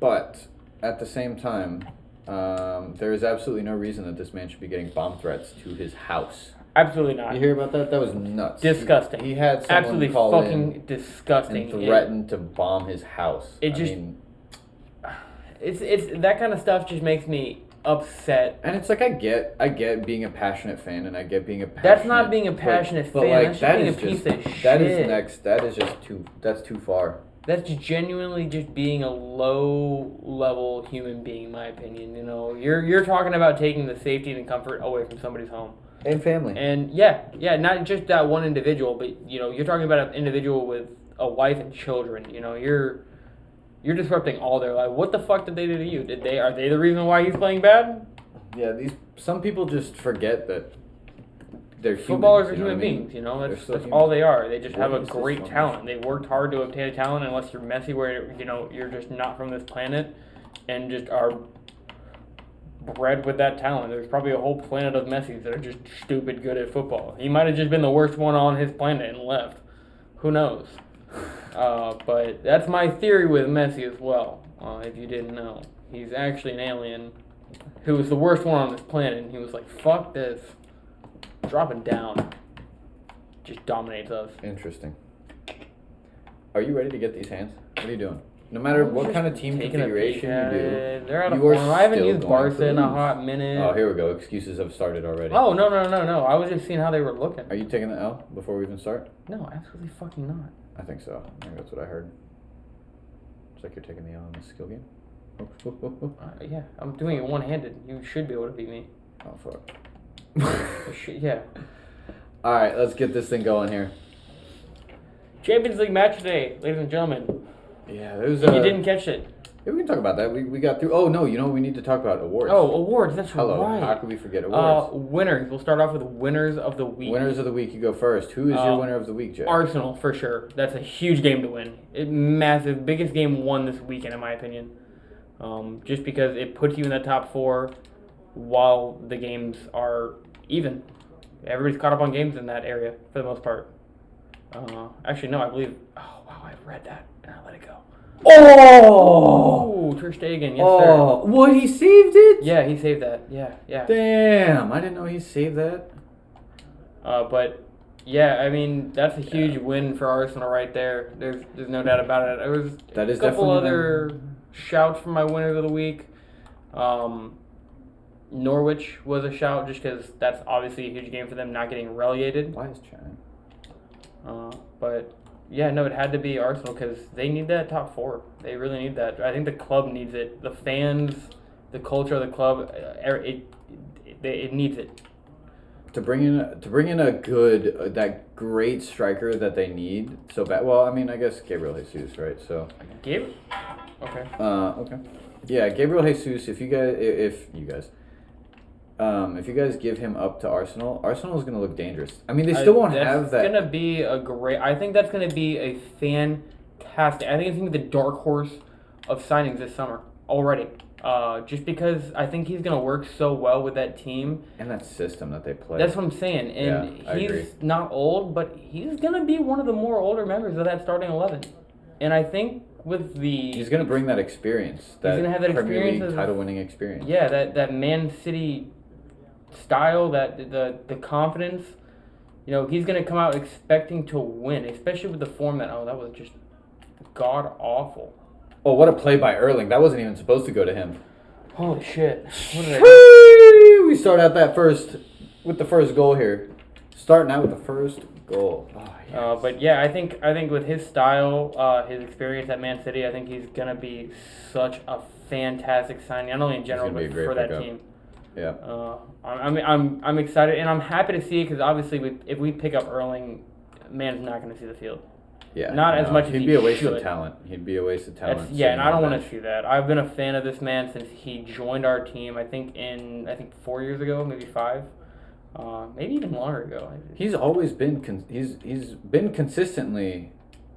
But at the same time, there is absolutely no reason that this man should be getting bomb threats to his house. Absolutely not. You hear about that? That was nuts. Disgusting. He had someone absolutely call fucking in disgusting. and threaten to bomb his house. It's that kind of stuff just makes me upset. And it's like I get being a passionate fan, and I get being a passionate. That's not being a passionate fan. Like, that's being a piece of shit. That's too far. That's genuinely just being a low-level human being, in my opinion. You know, you're talking about taking the safety and comfort away from somebody's home and family. And yeah, not just that one individual, but you know, you're talking about an individual with a wife and children. You know, you're disrupting all their life. What the fuck did they do to you? Are they the reason why he's playing bad? Yeah, some people just forget that they're humans. Footballers are human beings, you know. That's all they are. They just have a is great talent. They worked hard to obtain a talent. Unless you're Messi, where you know you're just not from this planet, and just are bred with that talent. There's probably a whole planet of Messis that are just stupid good at football. He might have just been the worst one on his planet and left. Who knows? But that's my theory with Messi as well. If you didn't know, he's actually an alien who was the worst one on this planet, and he was like, "Fuck this." Dropping down just dominates us. Interesting. Are you ready to get these hands? What are you doing? No matter what kind of team configuration you do, they're out of form. I haven't used Barca in a hot minute. Oh, here we go. Excuses have started already. Oh, no. I was just seeing how they were looking. Are you taking the L before we even start? No, absolutely fucking not. I think so. I think that's what I heard. It's like you're taking the L in this skill game. Yeah, I'm doing it one-handed. You should be able to beat me. Oh, fuck. Yeah. All right, let's get this thing going here. Champions League match today, ladies and gentlemen. Yeah, there's. You didn't catch it. Yeah, we can talk about that. We got through. Oh no, you know what we need to talk about? Awards. Oh, awards. That's Hello. right. How could we forget awards? Winners. We'll start off with winners of the week. Winners of the week. You go first. Who is your winner of the week, Jay? Arsenal for sure. That's a huge game to win. Massive, biggest game won this weekend in my opinion. Just because it puts you in the top 4 while the games are even. Everybody's caught up on games in that area for the most part. Actually, no, I believe. Oh wow, I read that and I let it go. Oh, Ter Stegen, yes sir. Oh, what, he saved it? Yeah, he saved that. Yeah. Damn, I didn't know he saved that. But yeah, I mean that's a huge win for Arsenal right there. There's no doubt about it. There was a couple other shouts for my winners of the week. Norwich was a shout just because that's obviously a huge game for them not getting relegated. Why is China? But yeah, no, it had to be Arsenal because they need that top 4. They really need that. I think the club needs it. The fans, the culture of the club, it needs it. To bring in a good that great striker that they need so bad. Well, I mean, I guess Gabriel Jesus, right? So. Gabriel. Okay. Okay. Yeah, Gabriel Jesus. If you guys give him up to Arsenal is going to look dangerous. I mean, they still won't have that. That's going to be I think that's going to be a fantastic. I think it's going to be the dark horse of signings this summer already. Just because I think he's going to work so well with that team. And that system that they play. That's what I'm saying. And he's not old, but he's going to be one of the more older members of that starting 11. And I think he's going to bring that experience. He's going to have that Premier experience. League title-winning experience. Yeah, that Man City style, the confidence. You know, he's gonna come out expecting to win, especially with the form that was just god awful. Oh, what a play by Erling. That wasn't even supposed to go to him. Holy shit. What did I do? We start out with the first goal here. Starting out with the first goal. Oh, yes. But yeah, I think with his style, his experience at Man City, I think he's gonna be such a fantastic signing, not only in general but for that team. Yeah. I'm excited and I'm happy to see it because obviously if we pick up Erling, man's not gonna see the field. Yeah. Not as much as he'd be a waste of talent. He'd be a waste of talent. And I don't want to see that. I've been a fan of this man since he joined our team. I think 4 years ago, maybe 5. Maybe even longer ago. He's always been he's been consistently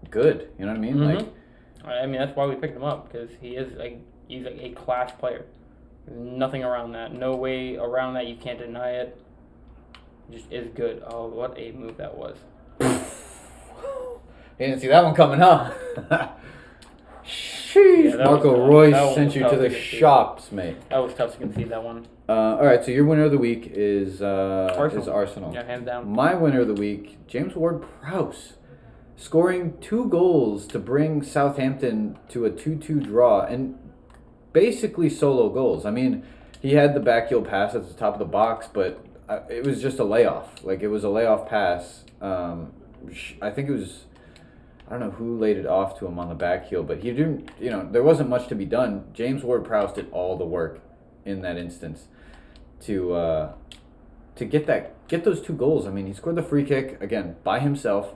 good. You know what I mean? Mm-hmm. I mean that's why we picked him up because he's a class player. There's nothing around that. No way around that. You can't deny it. He just is good. Oh, what a move that was! You didn't see that one coming, huh? Sheesh. Yeah, Marco Royce sent you to the shops, mate. That was tough to concede that one. All right, so your winner of the week is Arsenal. Yeah, hands down. My winner of the week, James Ward-Prowse, scoring 2 goals to bring Southampton to a 2-2 draw, and basically solo goals. I mean, he had the backheel pass at the top of the box, but it was just a layoff. Like, it was a layoff pass. I think it was... I don't know who laid it off to him on the back heel, but he didn't, there wasn't much to be done. James Ward-Prowse did all the work in that instance to get those 2 goals. I mean, he scored the free kick, again, by himself,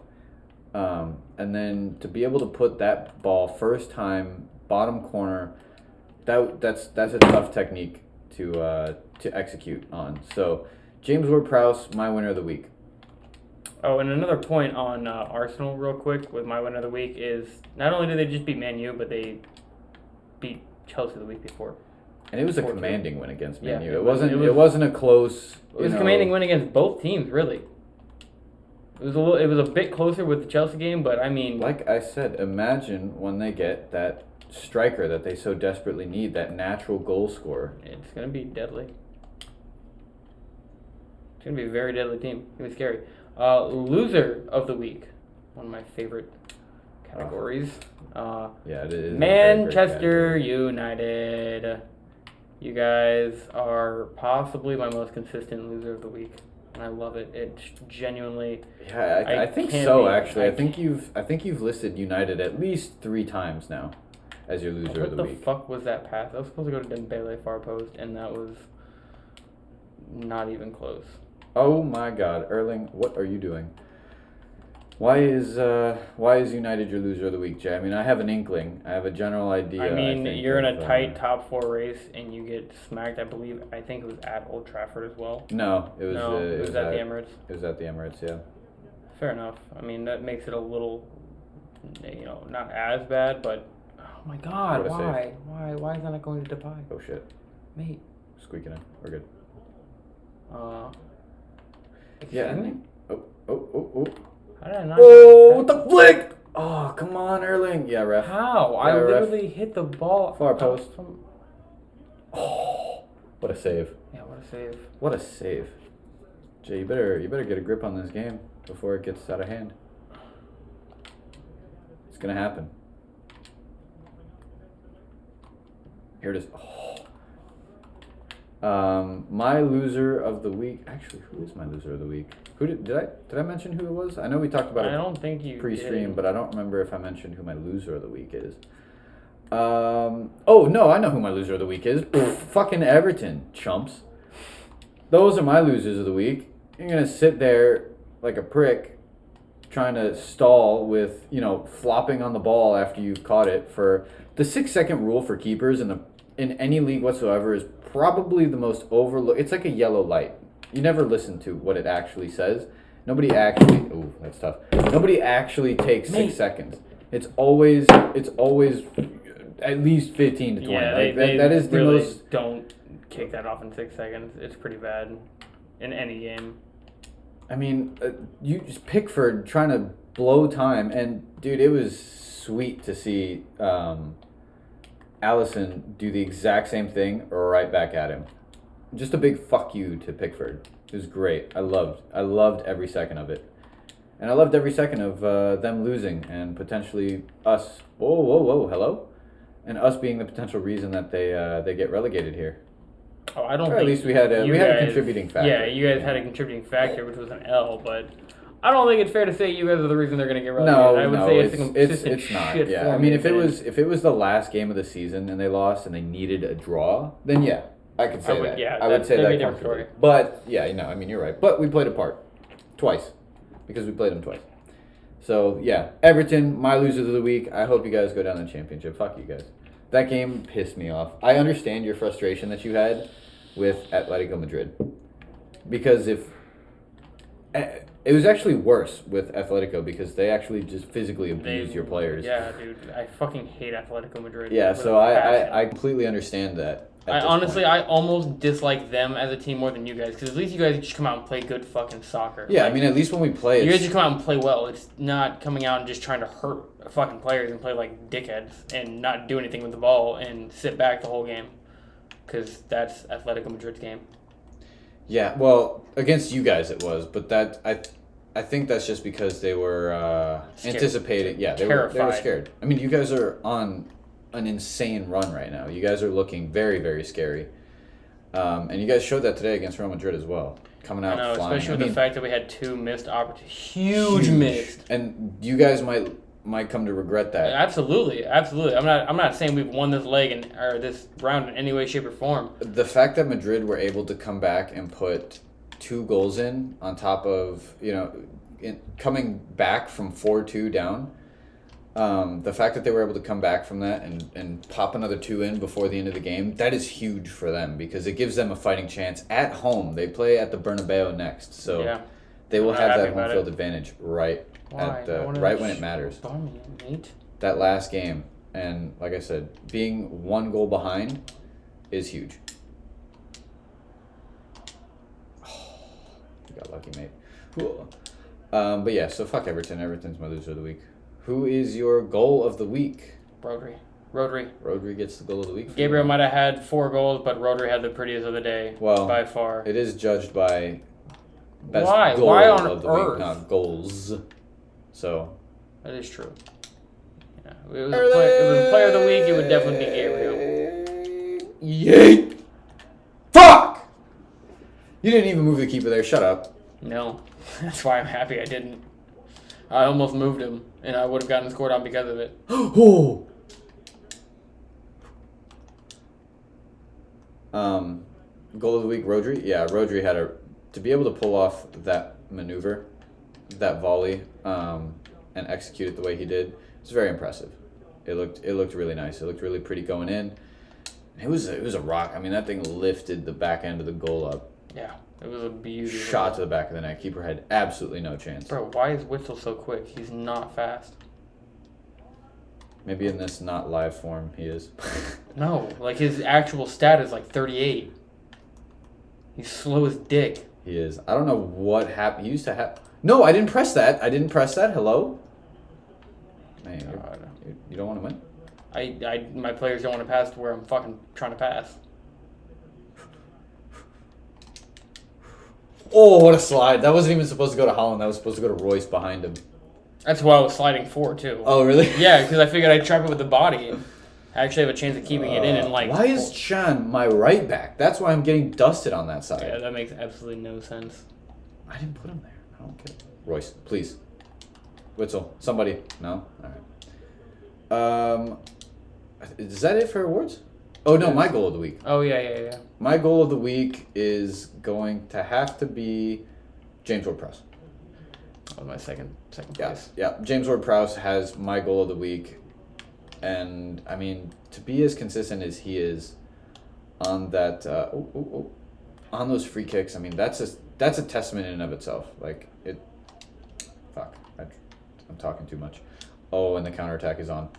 and then to be able to put that ball first time, bottom corner, that's a tough technique to execute on. So, James Ward-Prowse, my winner of the week. Oh, and another point on Arsenal real quick with my winner of the week is not only did they just beat Man U, but they beat Chelsea the week before. And it was a commanding win against Man U. Yeah, It wasn't a close. It was a commanding win against both teams, really. It was a bit closer with the Chelsea game, but I mean, like I said, imagine when they get that striker that they so desperately need, that natural goal scorer. It's gonna be deadly. It's gonna be a very deadly team. It's gonna be scary. Loser of the week, one of my favorite categories. Yeah, it is. Manchester United. You guys are possibly my most consistent loser of the week, and I love it. It's genuinely. Yeah, I think so. Actually, I think you've listed United at least 3 times now as your loser of the week. What the fuck was that pass? That was supposed to go to Dembele far post, and that was not even close. Oh my God, Erling, what are you doing? Why is United your loser of the week, Jay? I mean, I have an inkling. I have a general idea. I mean, you're in a tight top 4 race, and you get smacked. I think it was at Old Trafford as well. No, it was at the Emirates. It was at the Emirates, yeah. Fair enough. I mean, that makes it a little, not as bad, but oh my God, why? Why is that not going to Dubai? Oh shit, mate. Squeaking in. We're good. Excuse me? Oh. How did I not? Oh, what the flick! Oh, come on, Erling. Yeah, ref. How? Yeah, I literally hit the ball. Far post. Oh, what a save. Yeah, what a save. What a save. Jay, you better get a grip on this game before it gets out of hand. It's going to happen. Here it is. Oh. My loser of the week. Actually, who is my loser of the week? Who did I mention who it was? I know we talked about it. I don't think you pre-stream, did. But I don't remember if I mentioned who my loser of the week is. Oh no, I know who my loser of the week is. Fucking Everton, chumps. Those are my losers of the week. You're gonna sit there like a prick, trying to stall with flopping on the ball after you've caught it. For the 6-second rule for keepers in any league whatsoever is probably the most overlooked. It's like a yellow light. You never listen to what it actually says. Nobody actually. Ooh, that's tough. Nobody actually takes 6 seconds. It's always at least 15 to 20. Yeah, that is the really most. Don't kick that off in 6 seconds. It's pretty bad in any game. I mean, you just Pickford trying to blow time, and dude, it was sweet to see Allison do the exact same thing right back at him. just a big fuck you to Pickford. It was great. I loved every second of it. And I loved every second of them losing and potentially us. Whoa, hello, and us being the potential reason that they get relegated here. Oh, I don't. Or think at least we had a contributing factor. Yeah, you guys had a contributing factor, which was an L. But I don't think it's fair to say you guys are the reason they're going to get relegated. I would say it's a consistent it's not. shit Yeah, form I mean, if it they've was the last game of the season and they lost and they needed a draw, then yeah, I could say that. Yeah, I would say that'd that be a different comfortably. story. But yeah, I mean, you're right. But we played a part twice because we played them twice. So yeah, Everton, my loser of the week. I hope you guys go down the championship. Fuck you guys. That game pissed me off. I understand your frustration that you had with Atletico Madrid, because if it was actually worse with Atletico because they actually just physically abuse your players. Yeah, dude, I fucking hate Atletico Madrid. Yeah, so I completely understand that. I honestly, I almost dislike them as a team more than you guys, because at least you guys just come out and play good fucking soccer. Yeah, like, I mean, at least when we play, you guys just come out and play well. It's not coming out and just trying to hurt fucking players and play like dickheads and not do anything with the ball and sit back the whole game, because that's Atletico Madrid's game. Yeah, well, against you guys it was, but that I think that's just because they were anticipating. Yeah, they were scared. I mean, you guys are on an insane run right now. You guys are looking very, very scary. And you guys showed that today against Real Madrid as well. Coming out flying. Especially with the fact that we had 2 missed opportunities. Huge missed. And you guys might come to regret that. Absolutely. I'm not saying we've won this leg or this round in any way, shape, or form. The fact that Madrid were able to come back and put 2 goals in on top of, coming back from 4-2 down. The fact that they were able to come back from that and pop another 2 in before the end of the game, that is huge for them because it gives them a fighting chance at home. They play at the Bernabeu next, so they will have that home field advantage right when it matters. That last game, and like I said, being 1 goal behind is huge. Oh, you got lucky, mate. But yeah, so fuck Everton. Everton's my loser of the week. Who is your goal of the week? Rodri. Rodri gets the goal of the week. Gabriel might have had 4 goals, but Rodri had the prettiest of the day. Well, by far. It is judged by best goal Why on of the earth? week, not goals. So that is true. Yeah, if it was a player of the week, it would definitely be Gabriel. Yay! Fuck! You didn't even move the keeper there. Shut up. No, that's why I'm happy I didn't. I almost moved him, and I would have gotten scored on because of it. Oh. Goal of the week, Rodri. Yeah, Rodri had to be able to pull off that maneuver, that volley, and execute it the way he did. It's very impressive. It looked really nice. It looked really pretty going in. It was a rock. I mean, that thing lifted the back end of the goal up. Yeah. It was a beautiful shot to the back of the net. Keeper had absolutely no chance. Bro, why is Witzel so quick? He's not fast. Maybe in this not live form he is. No, like his actual stat is like 38. He's slow as dick. He is. I don't know what happened. He used to have... No, I didn't press that. Hello? Man, you don't want to win? My players don't want to pass to where I'm fucking trying to pass. Oh, what a slide. That wasn't even supposed to go to Holland. That was supposed to go to Royce behind him. That's why I was sliding for, too. Oh, really? Yeah, because I figured I'd trap it with the body. I actually have a chance of keeping it in and like... Why is Chan my right back? That's why I'm getting dusted on that side. Yeah, that makes absolutely no sense. I didn't put him there. I don't care. Royce, please. Witzel, somebody. No? Alright. Is that it for awards? Oh, no, my goal of the week. Oh, yeah. My goal of the week is going to have to be James Ward-Prowse. Oh, my second place. Yeah. James Ward-Prowse has my goal of the week. And, I mean, to be as consistent as he is on that, on those free kicks, I mean, that's a testament in and of itself. Like, I'm talking too much. Oh, and the counterattack is on.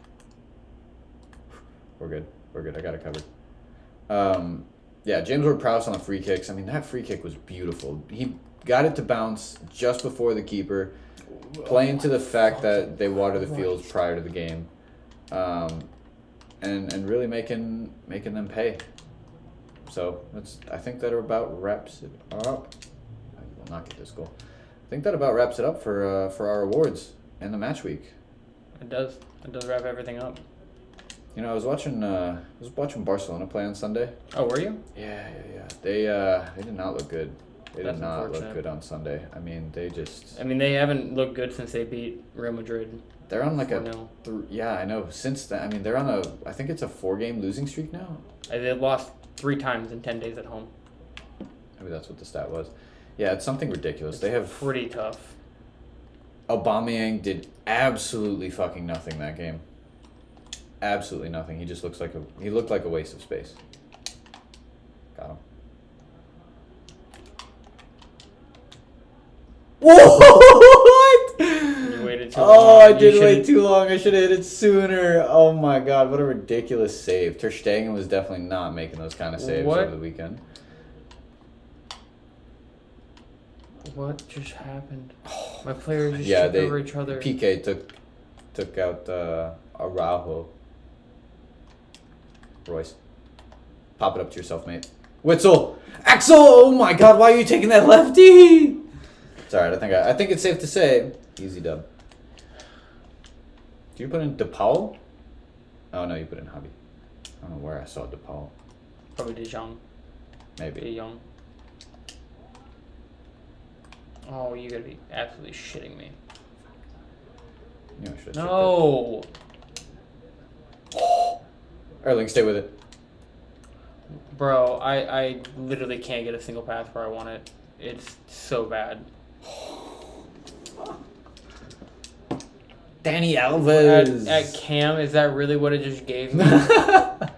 We're good. I got it covered. James Ward-Prowse on the free kicks. I mean, that free kick was beautiful. He got it to bounce just before the keeper, playing to the fact that they water the fields prior to the game, and really making them pay. So I think that about wraps it up. I will not get this goal. I think that about wraps it up for our awards and the match week. It does. It does wrap everything up. You know, I was watching Barcelona play on Sunday. Oh, were you? Yeah. They did not look good. They That's did not look unfortunate. good on Sunday. I mean, they haven't looked good since they beat Real Madrid. they're on like 4-0. yeah, I know. Since then, I mean, they're on I think it's a 4-game losing streak now. They lost 3 times in 10 days at home. Maybe that's what the stat was. Yeah, it's something ridiculous. They have Pretty tough. Aubameyang did absolutely fucking nothing that game. Absolutely nothing. He just looked like a waste of space. Got him. What? You waited too long. Oh, I You did should've- wait too long. I should have hit it sooner. Oh my god, what a ridiculous save. Ter Stegen was definitely not making those kind of saves What? over the weekend. What just happened? My players just Yeah, tripped they over each other. PK took out Araujo. Royce. Pop it up to yourself, mate. Witzel! Axel! Oh my god, why are you taking that lefty? It's alright, I think it's safe to say, easy dub. Did you put in DePaul? Oh no, you put in Hobby. I don't know where I saw DePaul. Probably De Jong. Maybe. De Jong. Oh, you gotta be absolutely shitting me. You know, I should've No! Erling, stay with it. Bro, I literally can't get a single pass where I want it. It's so bad. Danny Alves. At Cam, is that really what it just gave me? Alright,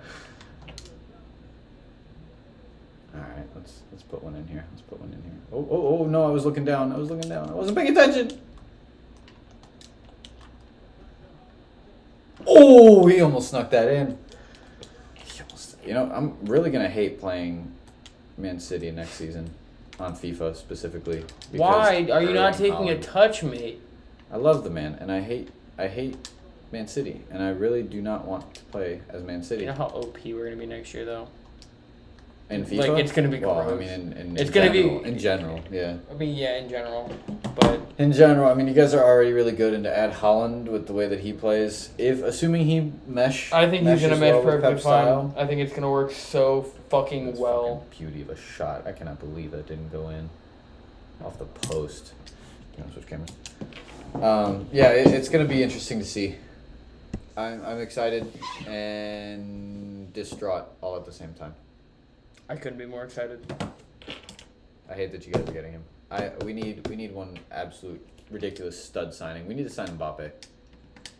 let's put one in here. Oh no, I was looking down. I wasn't paying attention. Oh, he almost snuck that in. You know, I'm really gonna hate playing Man City next season on FIFA specifically. because Why are you not Erling taking a Haaland- touch, mate? I love the man, and I hate Man City, and I really do not want to play as Man City. You know how OP we're gonna be next year, though. In FIFA, Like, it's gonna be well, I gross. mean, in It's gonna be- in general, yeah. I mean, yeah, in general, but In general, I mean, you guys are already really good, and to add Holland with the way that he plays, assuming he I think he's gonna meshes mesh well with perfectly Pep's fine. style. I think it's gonna work so fucking That's well. fucking beauty of a shot. I cannot believe that didn't go in off the post. You know, switch cameras. Yeah, it's gonna be interesting to see. I'm excited and distraught all at the same time. I couldn't be more excited. I hate that you guys are getting him. We need one absolute ridiculous stud signing. We need to sign Mbappe.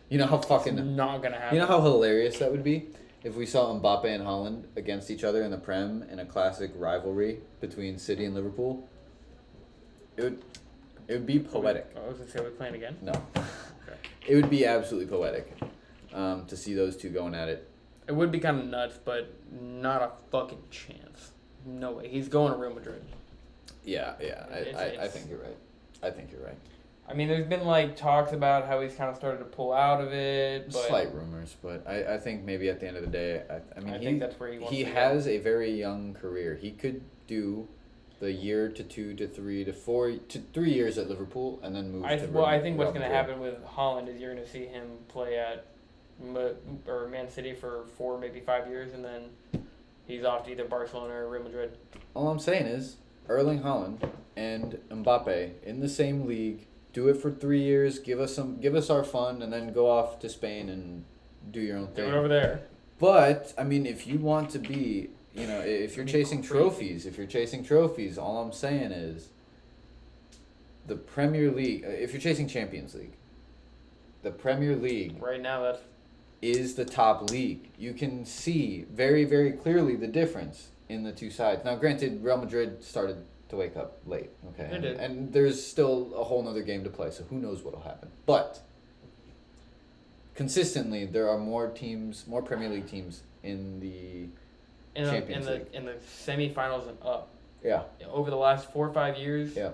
You know how fucking Not gonna happen. you know how hilarious that would be if we saw Mbappe and Haaland against each other in the Prem in a classic rivalry between City and Liverpool. It would be poetic. I was gonna say, are we playing again? No, Okay. it would be absolutely poetic to see those two going at it. It would be kind of nuts, but not a fucking chance. No way. He's going to Real Madrid. Yeah. I It's- think you're right. I think you're right. I mean, there's been like talks about how he's kind of started to pull out of it, but Slight rumors, but I think maybe at the end of the day, I mean, I think that's where he wants he to go. has a very young career. He could do the year to 2 to 3 to 4 to 3 years at Liverpool and then move. I to well, I Real- think what's Real going to Madrid. happen with Holland is you're going to see him play at Man City for 4, maybe 5 years, and then he's off to either Barcelona or Real Madrid. All I'm saying is Erling Haaland and Mbappe in the same league. Do it for 3 years. Give us our fun, and then go off to Spain and do your own Do thing. it over there. But I mean, if you want to be, you know, if you're Be chasing crazy. trophies, all I'm saying is the Premier League. If you're chasing Champions League, the Premier League Right now, that's is the top league. You can see very, very clearly the difference in the two sides. Now, granted, Real Madrid started to wake up late, okay? They did. And there's still a whole nother game to play, so who knows what'll happen. But consistently, there are more Premier League teams in the Champions League. in the semifinals and up. Yeah. Over the last 4 or 5 years, Yeah.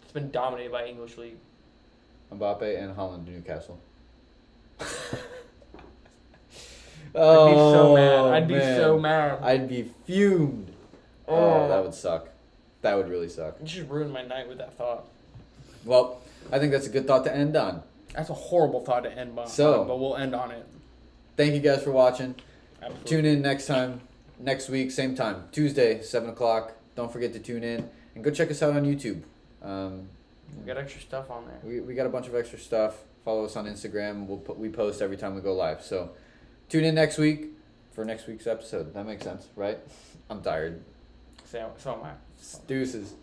it's been dominated by English league. Mbappe and Holland to Newcastle. Oh, I'd be so mad. I'd be man. so mad. I'd be fumed. Oh, that would suck. That would really suck. You just ruined my night with that thought. Well, I think that's a good thought to end on. That's a horrible thought to end on, So- but we'll end on it. Thank you guys for watching. Absolutely. Tune in next week, same time, Tuesday, 7 o'clock. Don't forget to tune in. And go check us out on YouTube. We got extra stuff on there. We got a bunch of extra stuff. Follow us on Instagram. We post every time we go live. So tune in next week for next week's episode. That makes sense, right? I'm tired. So am I. Deuces.